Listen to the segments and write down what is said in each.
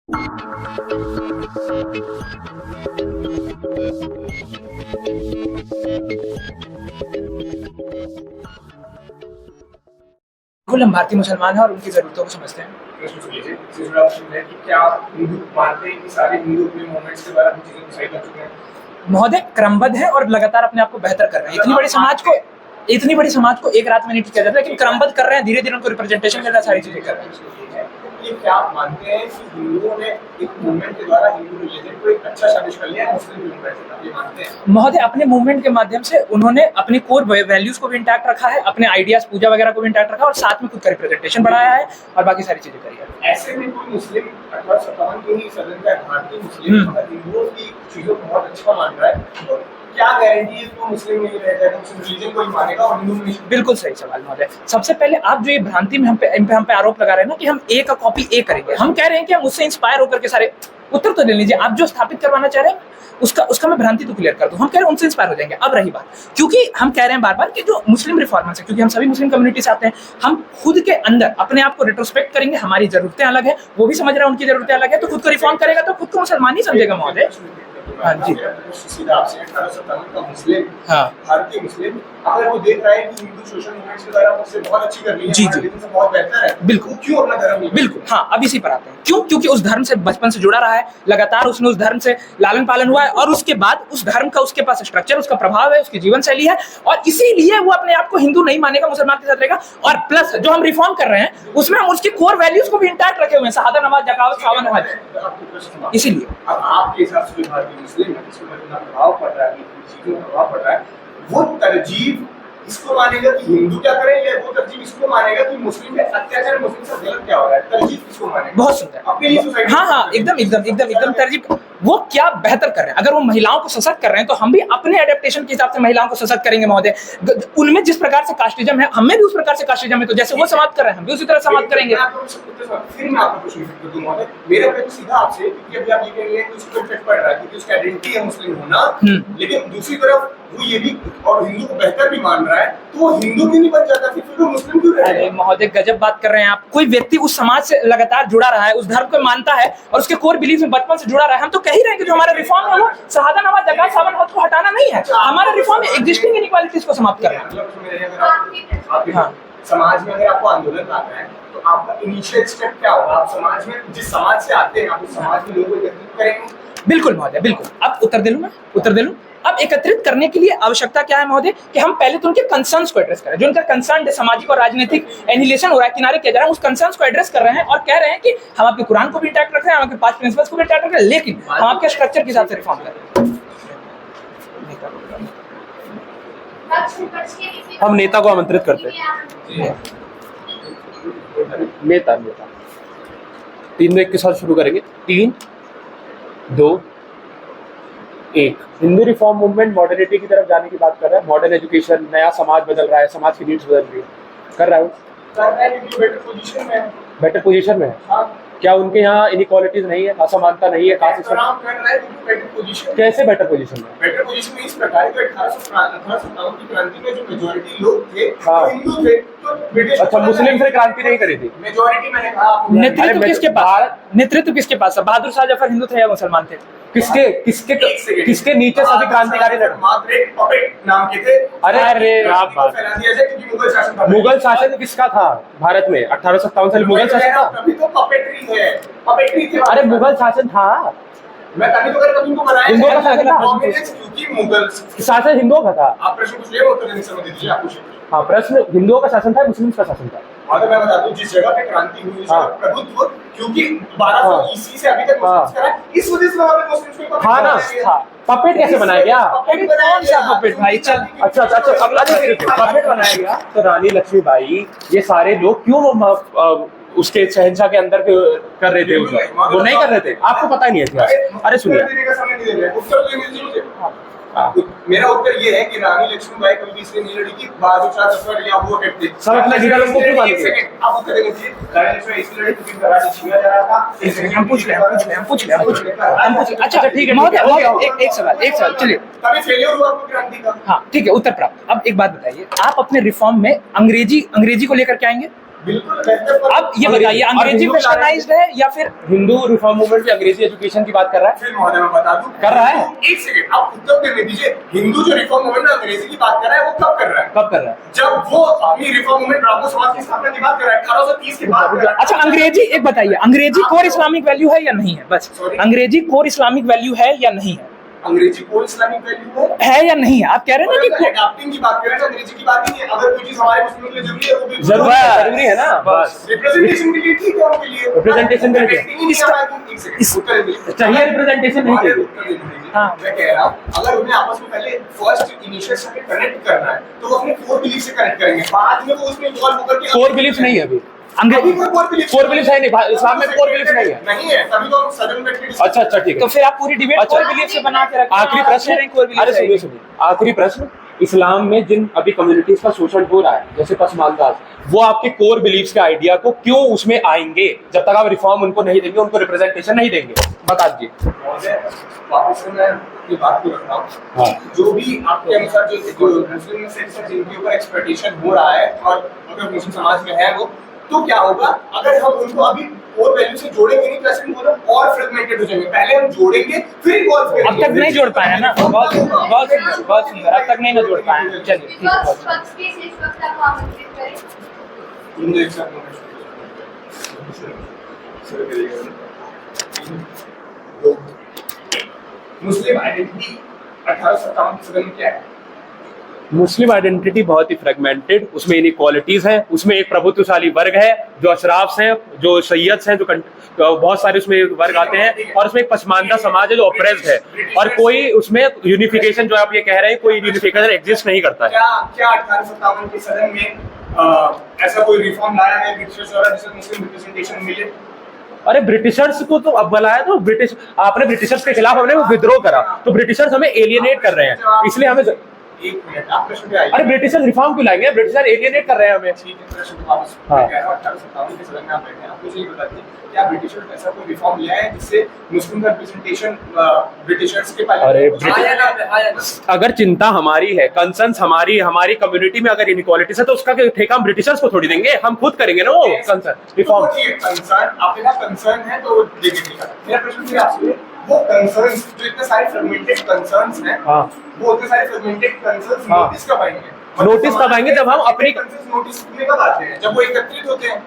बिल्कुल, हम भारतीय मुसलमान हैं और उनकी ज़रूरतों को समझते हैं। प्रश्न सुनिए, तीसरा ऑप्शन है कि क्या आप हिंदू मानते हैं कि सारे हिंदू अपने मूवमेंट्स के द्वारा अपनी चीज़ों को सही कर चुके हैं? महोदय, क्रमबद्ध है और लगातार अपने आप को बेहतर कर रहे हैं। इतनी बड़ी समाज को एक रात में नहीं ठीक किया जाता, लेकिन क्रमबद्ध कर रहे हैं, धीरे-धीरे उनको रिप्रेजेंटेशन मिल रहा है, सारी चीज़ें कर रहे हैं। ये क्या आप मानते हैं कि हिंदुओं ने एक मूवमेंट के द्वारा हिंदू रिलीजन को एक अच्छा साबित कर लिया है मुस्लिम मूवमेंट से? ये मानते हैं? महोदय, अपने मूवमेंट के माध्यम से उन्होंने अपनी कोर वैल्यूज को भी इंटैक्ट रखा है, अपने आइडियाज, पूजा वगैरह को भी इंटैक्ट रखा है और साथ में खुद का रिप्रेजेंटेशन बढ़ाया है और बाकी सारी चीजें करी है। ऐसे में कोई मुस्लिम 1857 के ही सदन का भारतीय मुस्लिम अगर हिंदुओं की चीजों को बहुत अच्छा मान रहा है, तो क्या गारंटी है कि वो मुस्लिम नहीं रह जाएगा, मुस्लिम रिलीजन को ही मानेगा और हिंदू नहीं? बिल्कुल सही सवाल महोदय। सबसे पहले आप जो ये भ्रांति में हम पे आरोप लगा रहे हैं ना कि हम ए का कॉपी ए करेंगे, हम कह रहे हैं कि हम उससे इंस्पायर होकर के सारे उत्तर तो ले लीजिए। आप जो स्थापित करवाना चाह रहे हैं उसका मैं भ्रांति तो क्लियर कर दूं। हम कह रहे हैं उनसे इंस्पायर हो जाएंगे। अब रही बात, क्योंकि हम कह रहे हैं बार-बार कि जो मुस्लिम रिफॉर्मर्स है, क्योंकि हम सभी मुस्लिम कम्युनिटी से आते हैं, हम खुद के अंदर अपने आप को रिट्रोस्पेक्ट करेंगे। हमारी जरूरतें अलग है, वो भी समझ रहा है उनकी जरूरतें अलग है, तो खुद को रिफॉर्म करेगा तो खुद को मुसलमान ही समझेगा महोदय। हाँ जी, सीधा आपसे 1857 का मुस्लिम, हाँ, भारतीय मुस्लिम, अगर वो देख रहा है कि हिंदू सोशल मूवमेंट्स के द्वारा उससे बहुत अच्छी कर रही है, जी, हमारे रिलीजन से बहुत बेहतर है, बिल्कुल, वो क्यों अपना धर्म नहीं? बिल्कुल, हाँ, अब इसी पर आते हैं। क्यों? क्योंकि उस धर्म से बचपन से जुड़ा रहा है, लगातार उसने उस धर्म से लालन पालन हुआ है और उसके बाद उस धर्म का उसके पास स्ट्रक्चर, उसका प्रभाव है, उसकी जीवन शैली है और इसीलिए वो अपने आप को हिंदू नहीं मानेगा, मुसलमान के साथ रहेगा। और प्लस जो हम रिफॉर्म कर रहे हैं उसमें हम उसकी कोर वैल्यूज को भी इंटैक्ट रखे हुए हैं, शहादत, नमाज, ज़कात, सावन, हज। इसीलिए अब आपके हिसाब से भारतीय मुस्लिम है, इसमें कितना प्रभाव पड़ रहा है, चीजों का प्रभाव पड़ रहा है, वो तरजीह इसको मानेगा कि हिंदू क्या करें, या वो तरजीह इसको मानेगा कि मुस्लिम पे अत्याचार, मुस्लिम से गलत क्या हो रहा है? तरजीह किसको मानेगा? बहुत सुंदर, अपनी ही सोसाइटी। हाँ, एकदम तरजीह वो क्या बेहतर कर रहे हैं। अगर वो महिलाओं को सशक्त कर रहे हैं तो हम भी अपने एडेप्टेशन के हिसाब से महिलाओं को सशक्त करेंगे महोदय। उनमें जिस प्रकार से कास्टिज्म है, हमें भी उस प्रकार से कास्टिज्म है, तो जैसे वो समाप्त कर रहे हैं हम भी उसी तरह समाप्त करेंगे। फिर मैं आपको प्रश्न पूछूं महोदय, मेरा प्रश्न सीधा आपसे, क्योंकि अभी आप ये कह रहे हैं कि उसको इफेक्ट पड़ रहा है क्योंकि उसकी आइडेंटिटी है मुस्लिम होना, लेकिन दूसरी तरफ वो ये भी और हिंदू को बेहतर भी मान रहा है, तो वो हिंदू क्यों नहीं बन जाता, फिर वो मुस्लिम क्यों रह? अरे महोदय, गजब बात कर रहे हैं आप। कोई व्यक्ति उस समाज से लगातार जुड़ा रहा है, उस धर्म को मानता है और उसके कोर बिलीफ में बचपन से जुड़ा रहा है। हम तो कह ही रहे हैं कि जो हमारा रिफॉर्म है वो शहादत, नमाज, ज़कात, सावन, हज को हटाना नहीं है। हमारा रिफॉर्म एग्जिस्टिंग इनइक्वालिटीज को समाप्त करना है। हाँ, समाज में अगर आपको आंदोलन करना है तो आपका इनिशियल स्टेप क्या होगा? आप समाज में, जिस समाज से आते हैं, आप उस समाज में लोगों को एकत्रित करेंगे? बिल्कुल महोदय, बिल्कुल। अब उत्तर दे लूं। अब एकत्रित करने के लिए आवश्यकता क्या है महोदय कि हम पहले तो उनके कंसर्न्स को एड्रेस करें। जो उनका कंसर्न है, सामाजिक और राजनीतिक एनिहिलेशन हो रहा है, किनारे किया जा रहा है, उस कंसर्न्स को एड्रेस कर रहे हैं और कह रहे हैं कि हम आपके कुरान को भी इंटैक्ट रख रहे हैं, हम आपके 5 प्रिंसिपल्स को भी इंटैक्ट रख रहे हैं, लेकिन हम आपके स्ट्रक्चर के हिसाब से रिफॉर्म कर रहे हैं। हम नेता को आमंत्रित करते हैं। नेता 3, 2, 1 के साथ शुरू करेंगे। 3, 2, 1। हिंदू रिफॉर्म मूवमेंट मॉडर्निटी की तरफ जाने की बात कर रहा है। मॉडर्न एजुकेशन, नया समाज बदल रहा है, समाज की नीड्स बदल रही है, कर रहा है वो, बेटर पोजीशन में है। क्या उनके यहाँ इनइक्वालिटीज नहीं है, असमानता नहीं है? कैसे बेटर पोजीशन में? बेटर पोजीशन में इस प्रकार कि 1857 की क्रांति में जो मेजॉरिटी लोग थे वो हिंदू थे, तो ब्रिटिश अच्छा, मुस्लिम से क्रांति नहीं करी थी? मेजॉरिटी मैंने कहा। नेतृत्व किसके पास? बहादुर शाह जफर हिंदू थे या मुसलमान थे? किसके नीचे सभी क्रांतिकारी लड़े? मात्र एक पपेट नाम के थे। अरे मुगल शासन किसका था भारत में? 1857 साल मुगल शासन था। तभी तो पपेट्री थे। अरे मुगल शासन था, मैं तभी तो कहता हूं तुमको बनाया हिंदुओं का शासन था, क्योंकि मुगल शासन हिंदुओं का था। आप प्रश्न पूछ रहे हो, उत्तर देने से मत दीजिए, आप पूछिए। हाँ, प्रश्न हिंदुओं का शासन था, मुस्लिम का शासन था? अगर मैं बता दूं, जिस जगह पे क्रांति हुई, प्रभुत्व, क्योंकि 1200 ईस्वी से अभी तक मुस्लिम्स का है, इस वजह से वहां पे मुस्लिम्स को हाँ ना, पपेट कैसे बनाया गया? कौन सा पपेट भाई? चल, अच्छा, पपेट बनाया गया तो रानी लक्ष्मीबाई, ये सारे लोग क्यों उसके शहंशाह के अंदर कर रहे थे? वो नहीं कर रहे थे, आपको पता ही नहीं है इतिहास। अरे सुनिए, मेरा उत्तर ये है कि रानी लक्ष्मीबाई कभी इसलिए नहीं लड़ी कि बहादुर शाह जफर या वो थे। सब अपने लीडर को क्यों मानते हैं? आप उत्तर देंगे, रानी लक्ष्मीबाई इसलिए लड़ी क्योंकि राज्य छीना जा रहा था। हम पूछ ले। अच्छा ठीक है, एक सवाल, चलिए। तभी फेलियर हुआ आपकी क्रांति का। हाँ ठीक है, उत्तर प्राप्त। अब एक बात बताइए, आप अपने रिफॉर्म में अंग्रेजी को लेकर के आएंगे? बिल्कुल बेहतर पर अब ये बताइए अंग्रेजी हिंदू ला रहे हैं। वेस्टर्नाइज्ड है या फिर हिंदू रिफॉर्म मूवमेंट भी अंग्रेजी एजुकेशन की बात कर रहा है। फिर महोदय मैं बता दूं कर रहा है? एक सेकंड आप उत्तर देने दीजिए। हिंदू जो रिफॉर्म मूवमेंट अंग्रेजी की बात कर रहा है वो कब कर रहा है? कब कर रहा है? जब वो अपनी रिफॉर्म मूवमेंट ब्राह्मण समाज की स्थापना की बात कर रहा है 1830 की बात कर रहा है। अच्छा अंग्रेजी एक बताइए, अंग्रेजी कोर इस्लामिक वैल्यू है या नहीं है? बस Sorry? अंग्रेजी कोर इस्लामिक वैल्यू है या नहीं है? अंग्रेजी को इस्लामिक वैल्यू है है या नहीं है? आप कह रहे हैं ना कि अडॉप्टिंग की बात कर रहे हैं अंग्रेजी की बात नहीं है। अगर कोई चीज हमारे मुस्लिमों के लिए जरूरी है वो भी जरूरी है ना, बस रिप्रेजेंटेशन के लिए ठीक है उनके लिए Representation के लिए। Acting ही नहीं आ रहा है। एक सेकंड उत्तर दीजिए। चाहिए रिप्रेजेंटेशन नहीं चाहिए। उत्तर दीजिए। हाँ। मैं कह रहा हूँ अगर उन्हें आपस में पहले फर्स्ट इनिशियल से कनेक्ट करना है तो वो अपने कोर बिलीफ से कनेक्ट करेंगे, बाद में वो उसमें इन्वॉल्व होकर के कोर बिलीफ नहीं है अभी। अभी कोई कोर बिलीफ कोर बिलीफ है नहीं, इस्लाम में कोर बिलीफ नहीं है। नहीं है तभी तो हम सदन में अच्छा अच्छा ठीक तो है। फिर आप पूरी डिबेट अच्छा। कोर बिलीफ से बना के रखें। आखिरी आप प्रश्न कह रहे हैं core belief अरे है। सुनिए सुनिए, आखिरी प्रश्न, इस्लाम में जिन अभी कम्युनिटीज का शोषण हो रहा है जैसे पसमानदाज, वो आपके कोर बिलीफ्स के आइडिया को क्यों उसमें आएंगे जब तक आप रिफॉर्म उनको नहीं देंगे, उनको रिप्रेजेंटेशन नहीं देंगे? बता दीजिए। वापस से मैं ये बात को रख रहा हूँ हाँ। जो भी आपके अनुसार जो मुस्लिम से जिनके ऊपर एक्सपेक्टेशन हो रहा है और अगर मुस्लिम समाज में है वो, तो क्या होगा अगर हम उनको अभी कोर वैल्यू से जोड़ेंगे नहीं तो ऐसे वो लोग और फ्रेगमेंटेड हो जाएंगे। पहले हम जोड़ेंगे फिर इवॉल्व करेंगे। अब तक नहीं जोड़ पाए हैं ना, बहुत बहुत सुंदर, अब तक नहीं ना जोड़ पाए हैं। चलिए ठीक है, बहुत सुंदर। हिंदू एक साथ मुस्लिम आइडेंटिटी 1857 के सदन में क्या है? मुस्लिम आइडेंटिटी बहुत ही फ्रेगमेंटेड, उसमें इनइक्वालिटीज हैं, उसमें एक प्रभुत्वशाली वर्ग है जो अशराफ्स हैं, जो सैयद्स हैं, जो बहुत सारे उसमें वर्ग आते हैं, और उसमें एक पसमानदा समाज है जो ऑप्रेस्ड है, और कोई उसमें यूनिफिकेशन जो आप ये कह रहे हैं कोई यूनिफिकेशन एग्जिस्ट नहीं करता है। क्या 1857 के सदन में ऐसा कोई रिफॉर्म लाया है ब्रिटिशर्स द्वारा जिससे मुस्लिम रिप्रेजेंटेशन मिले? अरे ब्रिटिशर्स को तो अब बुलाया, तो ब्रिटिश आपने ब्रिटिशर्स के खिलाफ हमने वो विद्रोह करा, तो ब्रिटिशर्स हमें एलियनेट कर रहे हैं, इसलिए हमें एक मिनट आप प्रश्न पे आइए। अरे ब्रिटिशर्स रिफॉर्म क्यों लाएंगे? ब्रिटिशर एलियनेट कर रहे हैं हमें। ठीक है प्रश्न वापस हाँ। मैं कह रहा हूं 1857 के सदन में आप बैठे हैं, आप मुझे ये बताइए क्या ब्रिटिशर्स ऐसा कोई रिफॉर्म लिया है जिससे मुस्लिम का रिप्रेजेंटेशन ब्रिटिशर्स के पहले? अरे हाँ या ना? अगर चिंता हमारी है, कंसर्न्स हमारी कम्युनिटी में अगर इनइक्वालिटीज है तो उसका ठेका हम ब्रिटिशर्स को थोड़ी देंगे, हम खुद करेंगे ना वो कंसर्न रिफॉर्म। ठीक है कंसर्न आपके पास कंसर्न है तो देखिए मेरा प्रश्न फिर आपसे वो कंसर्न्स जो इतने सारे फ्रेगमेंटेड कंसर्न्स हैं, हाँ। वो इतने सारे फ्रेगमेंटेड कंसर्न्स हाँ। नोटिस कब आएंगे? नोटिस कब आएंगे? जब हम अपनी नोटिस में कब आते हैं? जब वो एकत्रित होते हैं।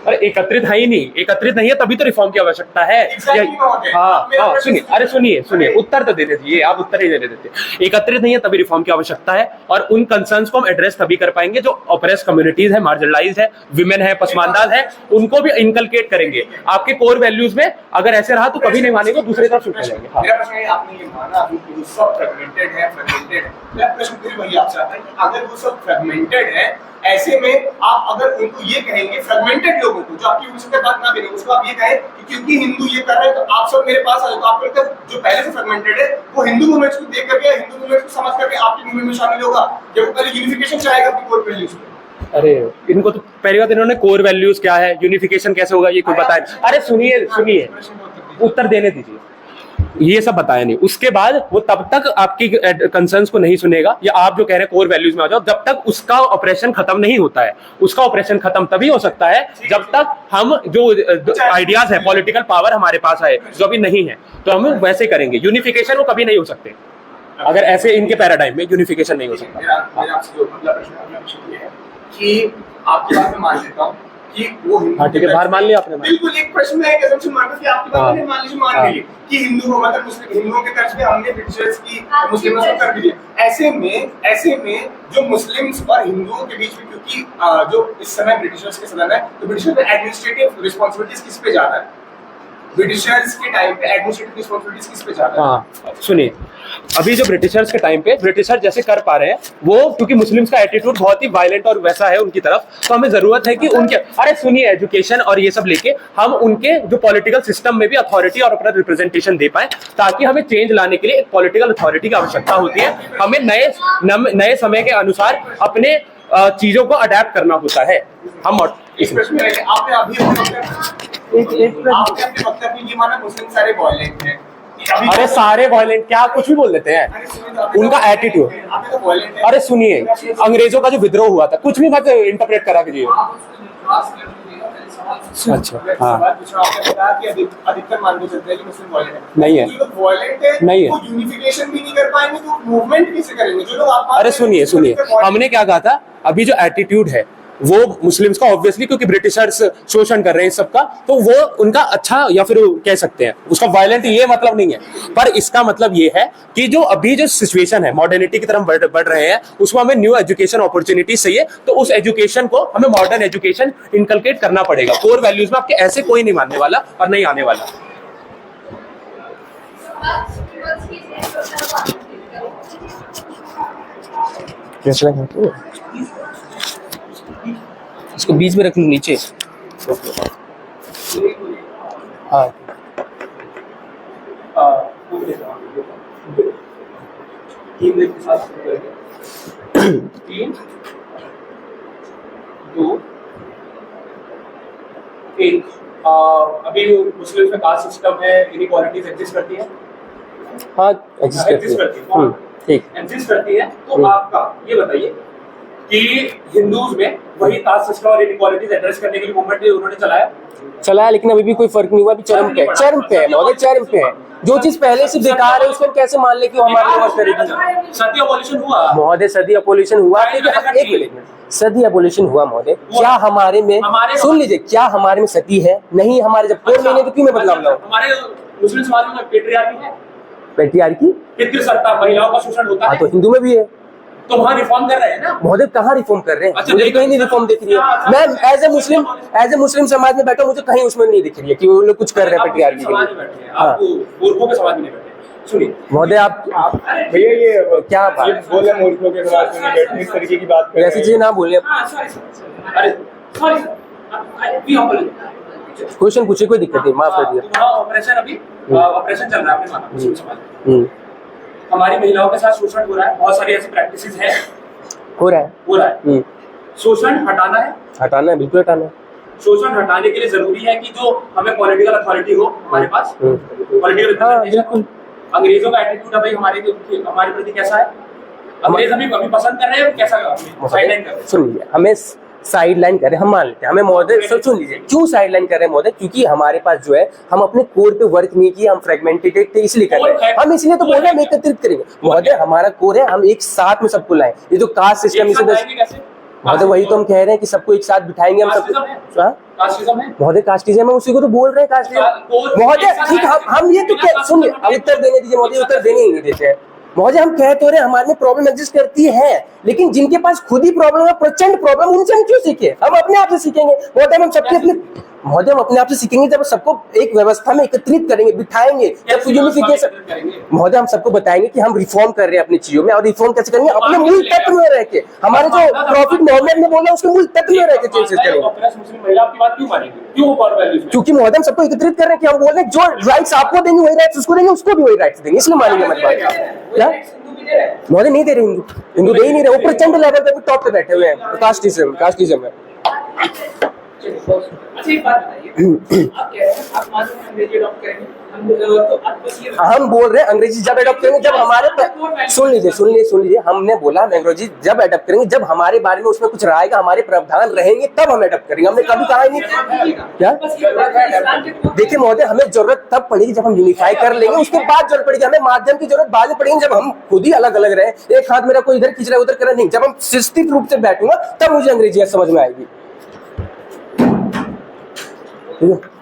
अरे एकत्रित है ही नहीं, एकत्रित नहीं है तभी तो रिफॉर्म की आवश्यकता है। Exactly not. हाँ मेरा हाँ प्रश्न सुनिए, अरे सुनिए उत्तर तो दे दीजिए, आप उत्तर ही दे देते। एकत्रित नहीं है तभी रिफॉर्म की आवश्यकता है, और उन कंसर्न्स को हम एड्रेस तभी कर पाएंगे जो ऑप्रेस कम्युनिटीज है, मार्जिनलाइज है, विमेन है, पसमानदाज है, उनको भी इनकलकेट करेंगे आपके कोर वैल्यूज में। अगर ऐसे रहा तो कभी नहीं मानेंगे, दूसरी तरफ छुट जाएंगे। हाँ। मेरा प्रश्न है आपने ये माना अभी कि वो सब फ्रेगमेंटेड है मेरा प्रश्न फिर वही आपसे आता है कि अगर वो सब फ्रेगमेंटेड है, ऐसे में आप अगर उनको ये कहेंगे फ्रेगमेंटेड लोगों को जो आपकी उनसे बात ना करें, उसको आप ये कहें कि क्योंकि हिंदू ये कर रहे हैं तो आप सब मेरे पास आ जाओ, तो आपको लगता है जो पहले से फ्रेगमेंटेड है वो हिंदू मूवमेंट्स को देख करके हिंदू मूवमेंट्स को समझ करके आपकी मूवमेंट में शामिल होगा, जब वो पहले यूनिफिकेशन चाहेगा अपनी कोर वैल्यूज में। अरे इनको तो पहली बात इन्होंने कोर वैल्यूज क्या है, यूनिफिकेशन कैसे होगा ये कोई बताए। अरे सुनिए उत्तर देने दीजिए, ये सब बताया नहीं। उसके बाद वो तब तक आपकी कंसर्न्स को नहीं सुनेगा, या आप जो कह रहे हैं कोर वैल्यूज में आ जाओ, जब तक उसका ऑपरेशन खत्म नहीं होता है। उसका ऑपरेशन खत्म तभी हो सकता है जब तक हम जो आइडियाज है, पॉलिटिकल पावर हमारे पास है जो अभी नहीं है, तो हम वैसे करेंगे। यूनिफिकेशन वो कभी नहीं हो सकते अगर ऐसे इनके पैराडाइम में यूनिफिकेशन नहीं हो सकता। मेरा आपसे जो अगला प्रश्न ये है कि आपकी बात में मान लेता हूँ कि वो हिंदू, हाँ ठीक है, बाहर मान लिया आपने। बिल्कुल एक प्रश्न में एक assumption मान लो कि आपकी बात में मान लीजिए मान लीजिए कि हिंदू हो मतलब मुस्लिम, हिंदुओं के तर्ज पे हमने ब्रिटिशर्स की मुस्लिमों से कर दिया। ऐसे में जो मुस्लिम्स और हिंदुओं के बीच में, क्योंकि जो इस समय ब्रिटिशर्स के सदन है, तो ब्रिटिशर्स में एडमिनिस्ट्रेटिव रिस्पांसिबिलिटीज किस पे ज्यादा है? ब्रिटिशर्स के टाइम पे एडमिनिस्ट्रेटिव रिस्पांसिबिलिटीज किस पे ज्यादा है? हाँ सुनिए, अभी जो ब्रिटिशर्स के टाइम पे ब्रिटिशर जैसे कर पा रहे हैं वो, क्योंकि मुस्लिम्स का एटीट्यूड बहुत ही वायलेंट और वैसा है उनकी तरफ, तो हमें जरूरत है कि उनके, अरे सुनिए, एजुकेशन और ये सब लेके हम उनके जो पॉलिटिकल सिस्टम में भी अथॉरिटी और अपना रिप्रेजेंटेशन दे पाए, ताकि हमें चेंज लाने के लिए एक पॉलिटिकल अथॉरिटी की आवश्यकता होती है। हमें नए समय के अनुसार अपने चीजों को अडेप्ट करना होता है। हम इस प्रश्न में आपने अभी आपने वक्तव्य में ये माना मुस्लिम सारे वायलेंट हैं। अरे सारे वायलेंट क्या कुछ भी बोल देते हैं, उनका एटीट्यूड। आपने तो वायलेंट है। अरे सुनिए, अंग्रेजों का जो विद्रोह हुआ था, कुछ भी मत इंटरप्रेट करा कीजिए। अच्छा, हाँ। सवाल पूछा, आपने बताया कि अधिकतर मान के चलते हैं कि मुस्लिम वायलेंट है। नहीं है। जो लोग वायलेंट है, नहीं है। वो यूनिफिकेशन भी नहीं कर पाएंगे, तो मूवमेंट कैसे करेंगे? जो लोग आप अरे सुनिए सुनिए, हमने क्या कहा था, अभी जो एटीट्यूड है वो मुस्लिम्स का ऑब्वियसली, क्योंकि ब्रिटिशर्स शोषण कर रहे हैं सबका, तो वो उनका अच्छा या फिर कह सकते हैं उसका वायलेंट ये मतलब नहीं है, पर इसका मतलब ये है कि जो अभी जो सिचुएशन है मॉडर्निटी की तरफ बढ़ रहे हैं, उसमें हमें न्यू एजुकेशन अपॉर्चुनिटी चाहिए, तो उस एजुकेशन को हमें मॉडर्न एजुकेशन इनकलकेट करना पड़ेगा। कोर वैल्यूज में आपके ऐसे कोई नहीं मानने वाला और नहीं आने वाला। इसको बीच में रख लूं नीचे। हाँ तीन, दो, एक। अभी मुस्लिम में कास्ट सिस्टम है, इनइक्वालिटीज एग्जिस्ट करती है, हाँ एग्जिस्ट करती है। ठीक एग्जिस्ट करती है। तो आपका ये बताइए कि हिंदूज में वही कास्ट सिस्टम और इनइक्वालिटीज एड्रेस करने के लिए मूवमेंट उन्होंने चलाया, लेकिन अभी भी कोई फर्क नहीं हुआ। अभी चरम पे है महोदय, चरम पे है। जो चीज पहले से बेकार है उसको हम कैसे मान ले कि वो हमारे लिए वर्क करेगी? सती अबॉलिशन हुआ महोदय, सदी अपोलिशन हुआ। एक मिनट, सदी अपोलिशन हुआ महोदय, क्या हमारे में, सुन लीजिए, क्या हमारे में सती है? नहीं हमारे, जब कोर नहीं है तो क्यों मैं बदलाव लाऊं? हमारे मुस्लिम समाज में पेट्रियार्की है, पेट्रियार्की, पितृसत्ता, महिलाओं का शोषण होता हाँ है, तो हिंदू में भी है। तो वहाँ रिफॉर्म कर रहे हैं ना महोदय। कहाँ रिफॉर्म कर रहे हैं? अच्छा, मुझे कहीं नहीं रिफॉर्म दिख रही है। मैं एज ए मुस्लिम समाज में बैठा, मुझे कहीं उसमें नहीं दिख रही है कि वो लोग कुछ कर रहे हैं पेट्रियार्की के लिए। आप मूर्खों के समाज में नहीं बैठे। सुनिए महोदय, आप भैया ये क्या बात, ये बोले मूर्खों के समाज में नहीं बैठने, इस तरीके की बात कर रहे ऐसी हैं। चीजें ना बोलिए। अरे सॉरी, क्वेश्चन पूछिए, कोई दिक्कत नहीं, माफ कर दिया। ऑपरेशन अभी ऑपरेशन चल रहा है अपने माना मुस्लिम समाज में। हम्म, हमारी महिलाओं के साथ शोषण हो रहा है, बहुत सारी ऐसी प्रैक्टिसेस है, हो रहा है। शोषण हटाना है, हटाना है, बिल्कुल हटाना है। शोषण हटाने के लिए जरूरी है कि जो हमें पॉलिटिकल अथॉरिटी हो हमारे पास, पॉलिटिकल हाँ, बिल्कुल। अंग्रेजों का एटीट्यूड अभी हमारे प्रति कैसा है? अंग्रेज अभी पसंद कर रहे हैं, कैसा साइडलाइन कर रहे हैं? सुन लीजिए, हमें साइडलाइन कर रहे हैं, हम मान लेते हैं हमें महोदय। सुन लीजिए, क्यों साइडलाइन कर रहे हैं महोदय? क्योंकि हमारे पास जो है, हम अपने कोर पे वर्क नहीं किए, हम फ्रेगमेंटेड थे, इसलिए कर रहे हैं। हम इसलिए तो बोल रहे हैं हम एकत्रित करेंगे महोदय, हमारा कोर है, हम एक साथ में सबको लाएं। ये जो कास्ट सिस्टम इसे महोदय, वही तो हम कह रहे हैं कि सबको एक साथ बिठाएंगे हम सबको। महोदय कास्टिज्म है, उसी को तो बोल रहे हैं कास्टिज्म महोदय। ठीक, हम ये तो सुनिए, अब उत्तर देने दीजिए महोदय, उत्तर देने ही नहीं देते हैं महोदय। हम कह तो रहे हमारे में प्रॉब्लम एग्जिस्ट करती है, लेकिन जिनके पास खुद ही प्रॉब्लम है, प्रचंड प्रॉब्लम, उनसे हम क्यों सीखे? हम अपने आप से सीखेंगे महोदय। हम सबके अपने महोदय, हम अपने आप से सीखेंगे जब सबको एक व्यवस्था में एकत्रित करेंगे, बिठाएंगे, जब यूनिफिकेशन। महोदय, हम सबको बताएंगे कि हम रिफॉर्म कर रहे हैं अपनी चीजों में, और रिफॉर्म कैसे करेंगे? अपने मूल तत्व में रह के, हमारे जो प्रॉफिट मोहम्मद ने बोला उसके मूल तत्व में रह के चेंजेस करेंगे। क्योंकि महोदय, हम सबको एकत्रित कर रहे हैं कि हम बोल रहे हैं जो राइट्स आपको देंगे वही राइट्स उसको देंगे, उसको भी वही राइट्स देंगे, इसलिए मानेंगे हमारी बात। क्या महोदय? नहीं दे रहे, हिंदू दे ही नहीं रहे, वो प्रचंड लेवल पे टॉप पे बैठे हुए हैं। कास्टिज्म है। अच्छा एक बात बताइए, आप कह रहे हैं आप मान लो अंग्रेजी अडॉप्ट करेंगे, तो आप बस ये हम बोल रहे हैं अंग्रेजी जब अडॉप्ट करेंगे जब हमारे, सुन लीजिए, हमने बोला हम अंग्रेजी जब अडॉप्ट करेंगे जब हमारे बारे में उसमें कुछ रहेगा, हमारे प्रावधान रहेंगे, तब हम अडॉप्ट करेंगे। हमने कभी कहा ही नहीं। क्या देखिए महोदय, हमें जरूरत तब पड़ेगी जब हम यूनिफाई कर लेंगे, उसके बाद जरूरत पड़ेगी। हमें माध्यम की जरूरत बाद में पड़ेगी, जब हम खुद ही अलग अलग रहे, एक हाथ मेरा कोई इधर खींच रहा है उधर कर रहा नहीं, जब हम शिस्तित रूप से बैठूंगा तब मुझे अंग्रेजी समझ में आएगी। ठीक है।